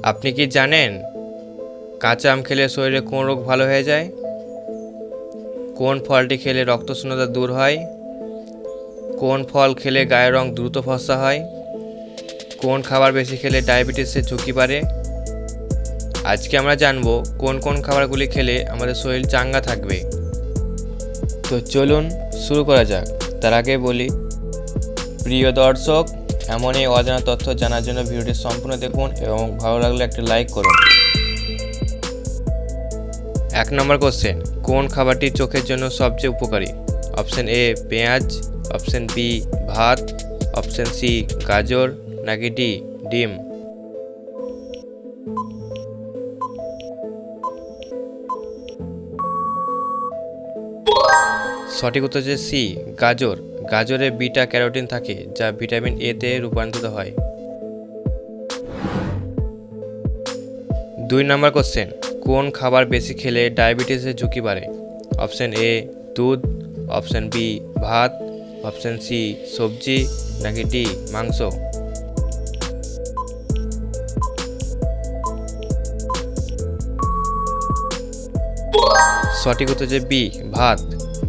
আপনি কি জানেন কাঁচা আম খেলে শরীরে কোন রোগ ভালো হয়ে যায়? কোন ফলটি খেলে রক্তশূন্যতা দূর হয়? কোন ফল খেলে গায়ের রং দ্রুত ফর্সা হয়? কোন খাবার বেশি খেলে ডায়াবেটিসের ঝুঁকি বাড়ে? আজকে আমরা জানবো কোন কোন খাবারগুলি খেলে আমাদের শরীর চাঙ্গা থাকবে। তো চলুন শুরু করা যাক। তার আগে বলি, প্রিয় দর্শক, এমন এই অজানা তথ্য জানার জন্য ভিডিওটি সম্পূর্ণ দেখুন এবং ভালো লাগলে একটা লাইক করুন। 1 নম্বর কোশ্চেন, কোন খাবারটি চোখের জন্য সবচেয়ে উপকারী? অপশন এ পেঁয়াজ, অপশন বি ভাত, অপশন সি গাজর, নাকি ডি ডিম? সঠিক উত্তর হচ্ছে সি গাজর। গাজরে বিটা ক্যারোটিন থাকে যা ভিটামিন এ তে রূপান্তরিত হয়। 2 নম্বর কোশ্চেন, কোন খাবার বেশি খেলে ডায়াবেটিসের ঝুঁকি বাড়ে? অপশন এ দুধ, অপশন বি ভাত, অপশন সি সবজি, নাকি ডি মাংস? সঠিক উত্তর যে বি ভাত।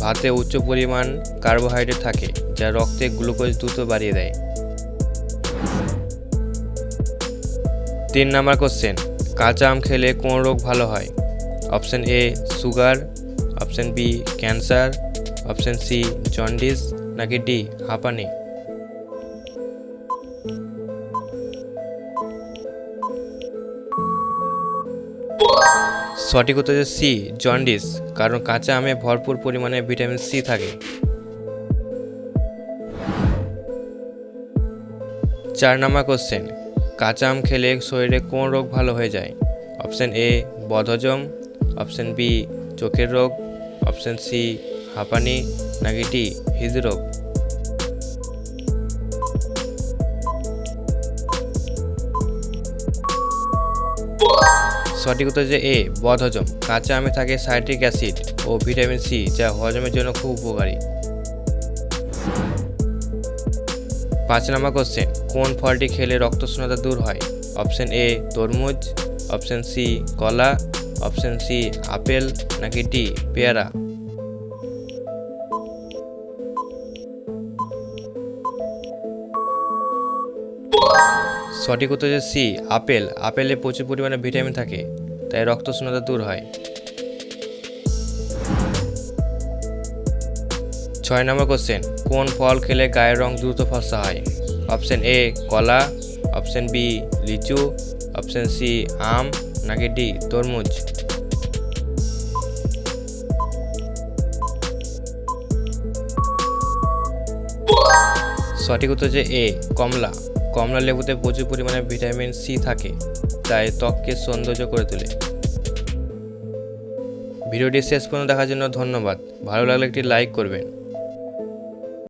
ভাতে উচ্চ পরিমাণ কার্বোহাইড্রেট থাকে যা রক্তে গ্লুকোজ দ্রুত বাড়িয়ে দেয়। 3 নম্বর কোশ্চেন, কাঁচা আম খেলে কোন রোগ ভালো হয়? Option A sugar, option B cancer, option C jaundice, নাকি ডি হাঁপানি? সঠিক উত্তর হচ্ছে সি জন্ডিস, কারণ কাঁচা আমে ভরপুর পরিমাণে ভিটামিন সি থাকে। 4 নম্বর কোশ্চেন, কাঁচা আম খেলে শরীরে কোন রোগ ভালো হয়ে যায়? অপশন এ বদহজম, অপশন বি চোখের রোগ, অপশন সি হাঁপানি, নাকি ডি হৃদরোগ? সঠিক উত্তর যে এ বদহজম। কাঁচা আমে থাকে সাইট্রিক অ্যাসিড ও ভিটামিন সি যা হজমের জন্য খুব উপকারী। 5 নম্বর কোশ্চেন, কোন ফলটি খেলে রক্তশূন্যতা দূর হয়? অপশন এ তরমুজ, অপশন সি কলা, অপশন সি আপেল, নাকি ডি পেয়ারা? সঠিক উত্তর যে সি আপেল। আপেলে প্রচুর পরিমাণে ভিটামিন থাকে তাই রক্তশূন্যতা দূর হয়। 6 নম্বর কোশ্চেন, কোন ফল খেলে গায়ের রং দ্রুত ফর্সা হয়? অপশন এ কলা, অপশন বি লিচু, অপশন সি আম, নাকি ডি তরমুজ? সঠিক উত্তর যে এ কমলা। কমলা লেবুতে প্রচুর পরিমাণে ভিটামিন সি থাকে তাই ত্বককে সৌন্দর্য করে তোলে। ভিডিওটি শেষ পর্যন্ত দেখার জন্য ধন্যবাদ। ভালো লাগলে একটি লাইক করবেন।